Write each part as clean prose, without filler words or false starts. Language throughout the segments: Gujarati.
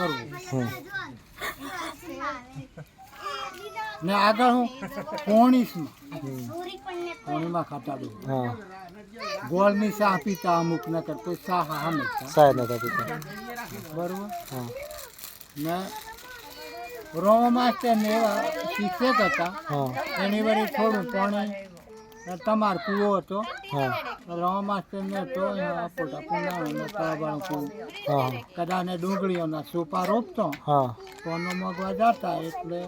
કરવું ને આગળ હું પોણીમાં ખાટાડું ગોળની ચા પીતા અમુક ન કરતો ચા હામે સાહેબ નતા પીતા બરોબર હા ને રોમા માસ્ટર ને એવા શિક્ષક હતા હા એની વળી થોડું પાણી તમાર કૂવો હતો હા રોમા માસ્ટર ને તો પોતા પૂનાનો તળાવવાનું કૂવું હા કદાચ ડુંગળીઓના સોપા રોપતો હા પોનો મગવા જતા એટલે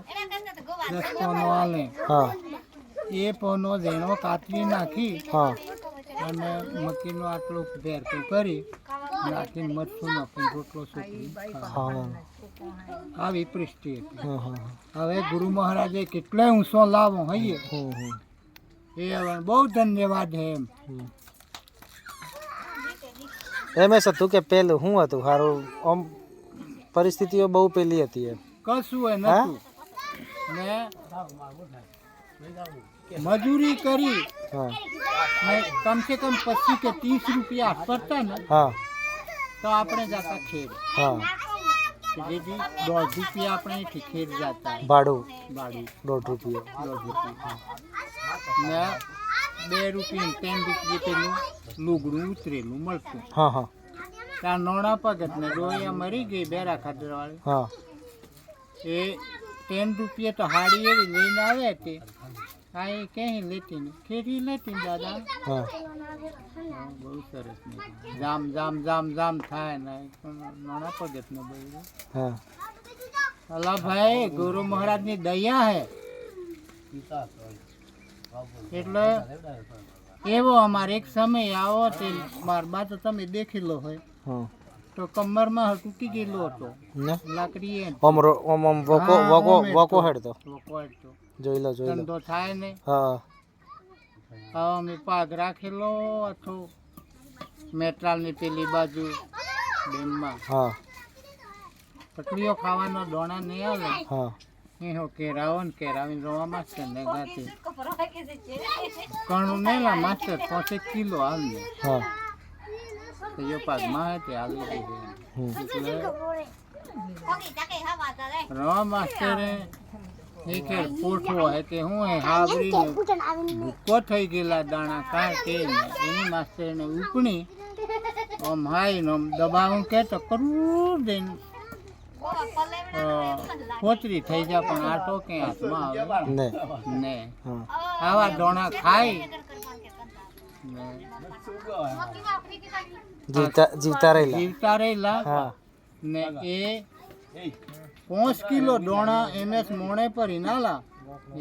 10 પોનો આલે હા એ પોનો ઝેણો કાતરી નાખી હા અને મકીનો આટલો ભેરકો કરી નાખીને મરચું નાખીને રોટલો સુકરી હા આવી પરિસ્થિતિ હતી હા હા હવે ગુરુ મહારાજે કેટલાય ઊંચો લાવો હૈયે એ હવે બહુ ધન્યવાદ હે એમ એમ હતું કે પેલું શું હતું સારું આમ પરિસ્થિતિઓ બહુ પેલી હતી એમ કશું એ નતું ને મજૂરી કરી હા ને કમસે કમ 25 કે 30 રૂપિયા પડતા ને હા તો આપણે જતા ખેડ હા જેથી 1.5 રૂપિયા આપણે અહીંથી ખેડ જતા ભાડું ભાડું 1.5 રૂપિયા 1.5 રૂપિયા ને 2 રૂપિયા 3 રૂપિયા પેલું લુગડું ઉતરેલું મળતું હા હા ત્યાં નોણા ભગત ને ડોયા મરી ગઈ બેરા ખાદરવાળી હા એ 10 રૂપિયા તો હાડી એવી લઈને આવે તે કાંઈ ક્યાંય લેતી ને ખેડી લેતી ને દાદા હા બહુ સરસ ને જામ જામ જામ જામ થાય ને નોણા ભગત ને બધું હા અલા ભાઈ ગુરુ મહારાજ ની દયા હે એટલે એવો અમારે એક સમય આવો તે માર બા તો તમે દેખી લો હોય હા તો કમરમાં તૂટી ગયેલો હતો ને લાકડી એ ઓમ ઓમ ઓમ વકો વકો વકો હેડતો જોઈ લો ધંધો થાય ને હા અમે પાગ રાખેલો હતો મેટ્રાલની પેલી બાજુ ડેમમાં હા પટલીઓ ખાવાનો દોણા નહીં આવે હા એનો કેરાવો ને કેરાવીને રોવા માસ્ટર ને ગાતી કણું નહીં લા માસ્ટર 5 કિલો હાલને હા તો એ પાગમાં હે તે હાલી દીધી એટલે રોવા માસ્ટરે એ ખેર પોઠો હે તે હું હે હાબરીને ભૂકો થઈ ગયેલા દાણા કાઢે ને એની માસ્ટરને ઉપણી આમ હાઈ ને આમ દબાવું કે તો કરવું દઈને ખોતરી થઈ જાય પણ આટો કે હાથમાં આવે ને ને હા આવા દોણા ખાઈ ને જીવતા રહેલા જીવતા રહેલા હા ને એ 5 કિલો દોણા એમએસ મોણે પર ઇનાલા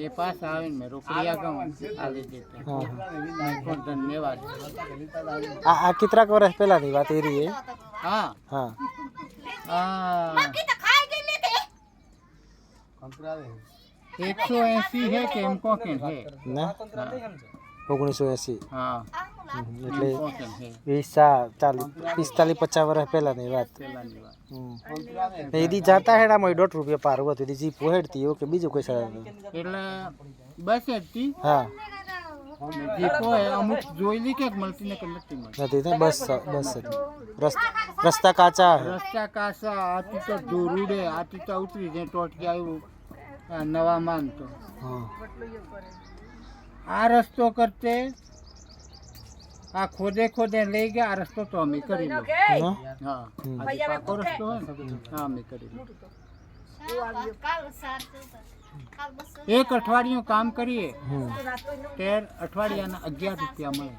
એ પાસ આવીને મેં રોકડિયા કહું આલી દેતા હા પણ ધન્યવાદ આ કેટલાક વર્ષ પહેલાની વાત એ રહી હા હા આ 180 है कि हमको के है ને 1980 हाँ એટલે हमको के है 45 વર્ષ પહેલાની વાત પેલાની વાત એદી જાતા હેડામાં 1.5 રૂપિયા પાર હતું એદી જીપ હેડતી એવું કે બીજું કોઈ સારું એટલે બસ હતી હા જીપો એ અમુક જોઈલી કે મળતી ને કે નથી મળતી નથી ને બસ બસ રસ્તા કાચા હે રસ્તા કાસા આથી તો દૂરુડે આથી તો ઉતરી જાય ટોટકી આવ્યું આ નવા માનતો હા આ રસ્તો કરતે આ ખોદે ખોદે લઈ ગયા આ રસ્તો તો અમે કરી લો હા હા આજે પાકો રસ્તો હોય ને હા અમે કરી લો એક અઠવાડિયું કામ કરીએ તેર અઠવાડિયાના 11 રૂપિયા મળે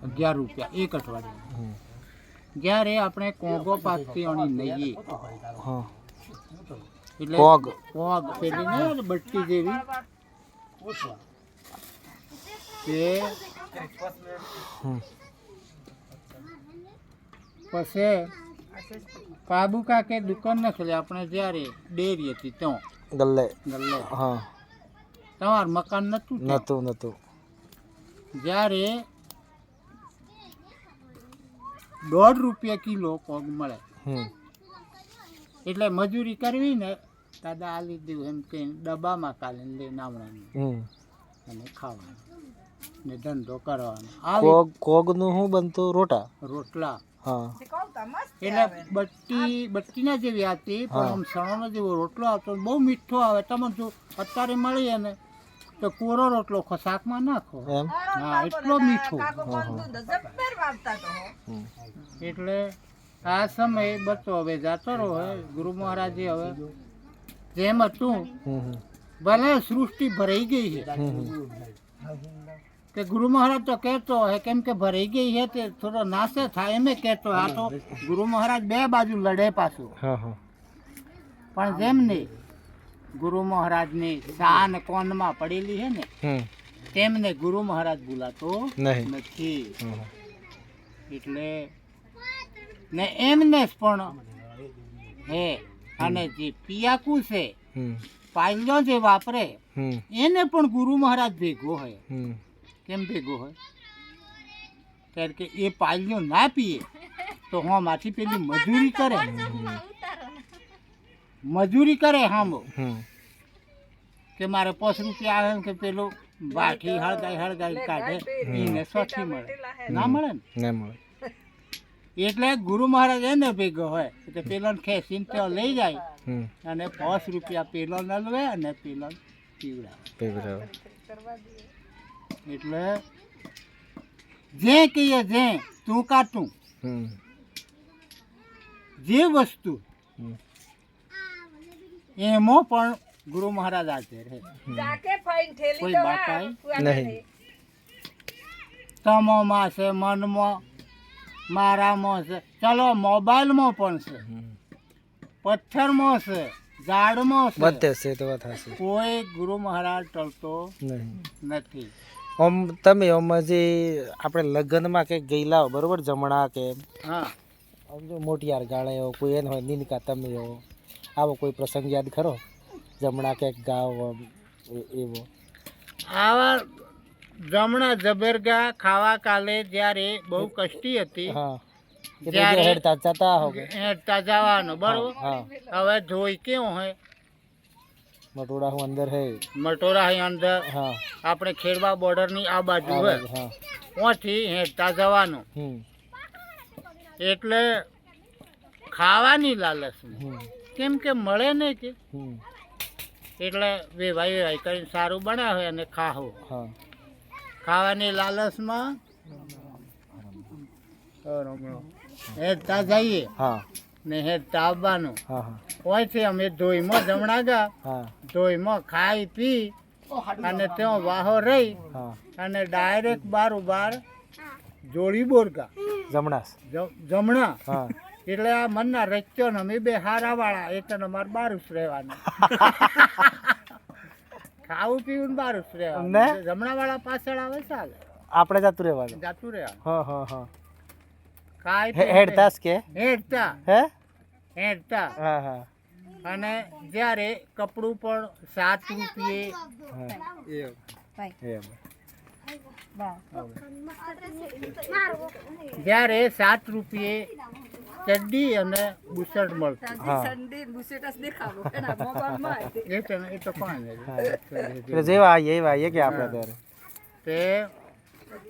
11 રૂપિયા એક અઠવાડિયા જ્યારે આપણે કોંગો પાકતી અણી નહીએ હા એટલે કોગ કોગ પેલી ને બટકી જેવી તે પછી કાબુ કાકે દુકાન ન ખોલી આપણે જ્યારે ડેરી હતી ત્યાં ગલ્લે ગલ્લે હા તમારું મકાન નતું ત્યાં. નતું જ્યારે 1.5 રૂપિયા કિલો કોગ મળે એટલે મજૂરી કરવી ને દાદા આલી દેવું એમ કે ડબ્બામાં કાલે લઈને આવવાનું અને ખાવાનું ને ધંધો કરવાનો કોગ નું શું બનતું રોટા રોટલા હા એટલે બટ્ટીના જેવી હતી પણ આમ સણોનો જેવો રોટલો આવતો બહુ મીઠો આવે. તમે જો અત્યારે મળીએ ને તો કોરો રોટલો શાકમાં નાખો, એમ હા એટલો મીઠો. એટલે આ સમય બચો હવે જાતો રહો. ગુરુ મહારાજે હવે જેમ હતું ભલે સૃષ્ટિ ભરાઈ ગઈ છે કે ગુરુ મહારાજ તો કહેતો હોય કેમ કે ભરાઈ ગઈ છે તે થોડો નાશે થાય એમ કહેતો. આ તો ગુરુ મહારાજ બે બાજુ લડે પાછું. પણ જેમ નહીં ગુરુ મહારાજની શાન કોનમાં પડેલી છે ને તેમને ગુરુ મહારાજ ભૂલાતો નથી. એટલે ને એમને જ પણ હે અને જે પિયાકુ છે પાયલો જે વાપરે એને પણ ગુરુ મહારાજ ભેગો હોય. કેમ ભેગો હોય? કારણ કે એ પાયલો ના પીએ તો હા માથી પેલી મજૂરી કરે હામો કે મારે 5 રૂપિયા આવે કે પેલું બાઠી હળગાઈ કાઢે એને સોથી મળે ના મળે ને એટલે ગુરુ મહારાજ એને ભેગો હોય એટલે પેલો ખેંચીને ત્યાં લઈ જાય અને 5 રૂપિયા પેલો નલવે અને પેલો પીવડાવે. એટલે જે કહીએ જે તું કાટું જે વસ્તુ એમાં પણ ગુરુ મહારાજ હાજર છે. કોઈ બાપાઈ નહીં. તમોમાં છે, મનમાં, મારામાં છે, ચલો મોબાઈલમાં પણ છે, પથ્થરમાં છે, ઝાડમાં છે, બધે છે તો વાત હશે. કોઈ ગુરુ મહારાજ ટળતો નથી. આમ તમે આમાં જે આપણે લગ્નમાં કે ગયેલા હો બરોબર જમણા કે હા જો મોટિયાર ગાળે કોઈ એને હોય નીનકા તમે હો આવો કોઈ પ્રસંગ યાદ ખરો જમણા કે ગાવ એવો? આવા જમણા જબરગા ખાવા કાલે જ્યારે બહુ કષ્ટી હતી ત્યારે હેડતા જવાનો બરોબર. હવે જોઈ કેવું હોય મટોડા હું અંદર હે મટોરા અંદર આપણે ખેડવા બોર્ડર ની આ બાજુ હોય ત્યાંથી હેડતા જવાનું. એટલે ખાવાની લાલચ કેમ કે મળે ને કે એટલે વેવાઈ કરીને સારું બનાવે અને ખાવું. ખાવાની લાલચમાં હેડતા જઈએ ને હેડતા આવવાનું. ઓયથી અમે ધોઈમાં જમણા ગયા, ધોઈમાં ખાઈ પી અને ત્યાં વાહો રહી અને ડાયરેક્ટ બાર જોડી બોરગા જમણા. એટલે આ મનના રચ્યો ને અમે બે હારા વાળા એટલે અમારે બારું જ રહેવાનું. ખાવું પીવું બારું જ રહેવાનું. જમણા વાળા પાછળ આવે ચાલે, આપણે જાતું રહેવાનું. ખાઈ હેડતા કે હેડતા અને જ્યારે કપડું પણ 7 રૂપિયે જ્યારે 7 રૂપિયે ચડ્ડી અને બુશર્ટ મળતું. જેવા આવીએ કે આપણે ત્યારે તે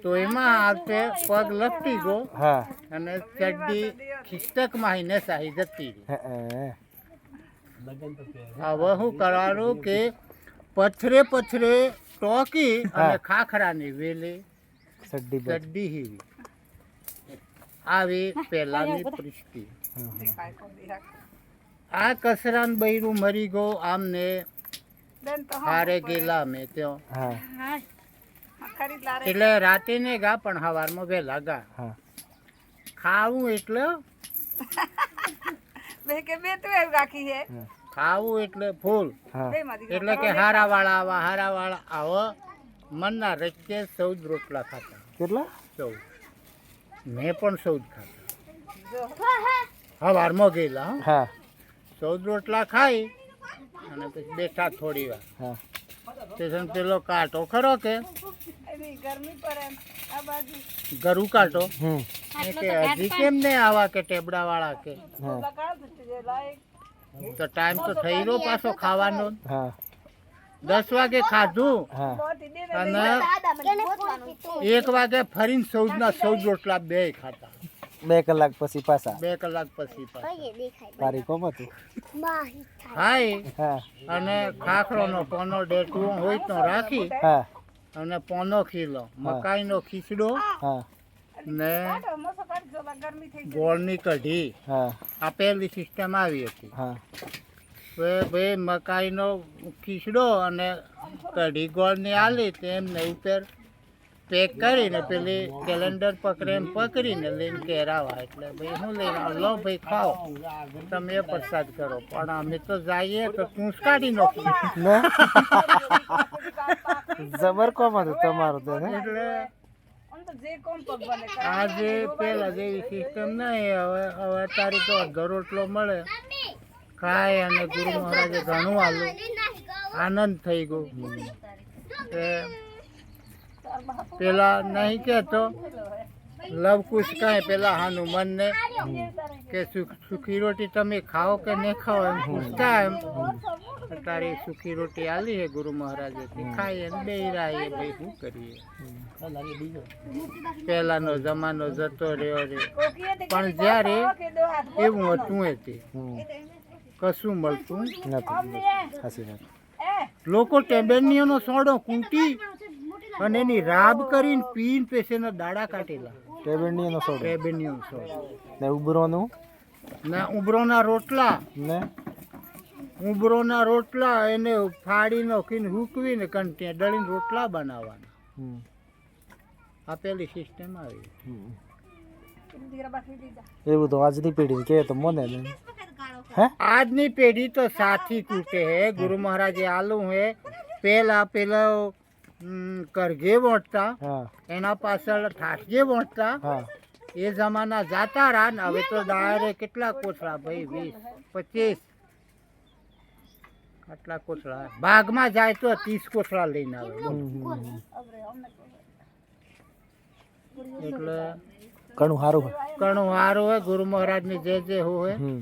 તો એમાં આવતે પગ લપટી ગયો અને ચડ્ડી ખિસ્તકમાં આવીને સાહી જતી રહી. હવે શું કરવાનું કે પથરે ટોકી અને ખાખરાની વેલી ચડ્ડી હીરી આવી પહેલાની પરિસ્થિતિ. આ કસરાન બૈરું મરી ગયો આમને હારે ગયેલા અમે ત્યાં. એટલે રાતે ને ગા પણ સવારમાં વહેલા ગા. ખાવું એટલે ખાવું એટલે ફૂલ. એટલે કે હારા વાળા આવો મનના રચ્ચે 14 રોટલા ખાતા. કેટલા? 14. મેં પણ 14 ખાતા. સવારમાં ગયેલા 14 રોટલા ખાઈ અને પછી બેઠા થોડી વાર. પેલો કાંટો ખરો કે ગરું કાંટો કે હજી કેમ નહીં આવા કે ટેબડા વાળા કે તો ટાઈમ તો થઈ રહ્યો પાછો ખાવાનો. 10 વાગે ખાધું અને 1 વાગે ફરીને 14 રોટલા બે ખાતા. 2 કલાક પછી પાછા 2 કલાક પછી પાછા. તારી કોમ હતું ખાઈ હા અને ખાખરોનો પોનો ડેટું હોય તો રાખી હા અને પોનો ખીલો મકાઈનો ખીચડો હા ને ગોળની કઢી હા આ પહેલી સિસ્ટમ આવી હતી. હા હવે ભાઈ મકાઈનો ખીચડો અને કઢી ગોળની આલી તેમને ઉપર પેક કરીને પેલી કેલેન્ડર પકડે એમ પકડીને લઈને કેરાવા એટલે ભાઈ હું લઈને આવું? લો ભાઈ ખાઓ તમે એ પ્રસાદ કરો. પણ અમે તો જઈએ તો તું કાઢી નાખી. ને જબર કોમ હતું તમારું તો ને એટલે આજે પેલા જેવી સિસ્ટમ નહીં. હવે તારી તો અડધો રોટલો મળે ખાય અને ગુરુ મહારાજે ઘણું આલું આનંદ થઈ ગયો. પેલા નહીં કહેતો લવકુશ કાંઈ પેલા હનુમાનને કે સુખી રોટી તમે ખાઓ કે નહીં ખાઓ એમ પૂછતા એમ તારી સુખી રોટી આલી હે ગુરુ મહારાજે ખાઈએ ને બે રાઈએ ભાઈ શું કરીએ. પહેલાનો જમાનો જતો રહ્યો રે પણ જ્યારે એવું હતું એ તે કશું મળતું નથી સાચી વાત લોકો ટેબેનિયોનો સોડો કૂટી અને એની રાબ કરીને પીન પેશેના દાડા કાઢેલા. ટેબેન્ડીનો સોડો ટેબેનિયો સોડો ને ઉબરોનું ને ઉબરોના રોટલા ને ઉબરોના રોટલા એને ફાડી નાખીને હૂકવીને કંટી દળીને રોટલા બનાવવાના. આ પેલી સિસ્ટમ આવી. એવું તો આજની પેઢી કે તો મને ને હે આજની પેઢી તો સાથી કૂટે હે. ગુરુ મહારાજે આલુ હે પેલા પેલો કરઘે વોંટતા હા એના પાછળ ઠાઠગે વોંટતા હા એ જમાના જાતા રહ્યા ને હવે તો દાયરે કેટલા કોથળા ભાઈ 20 25 આટલા કોથળા ભાગમાં જાય તો 30 કોથળા લઈને આવે. એટલે ઘણું સારું ઘણું સારું હોય. ગુરુ મહારાજની જે હોય હમ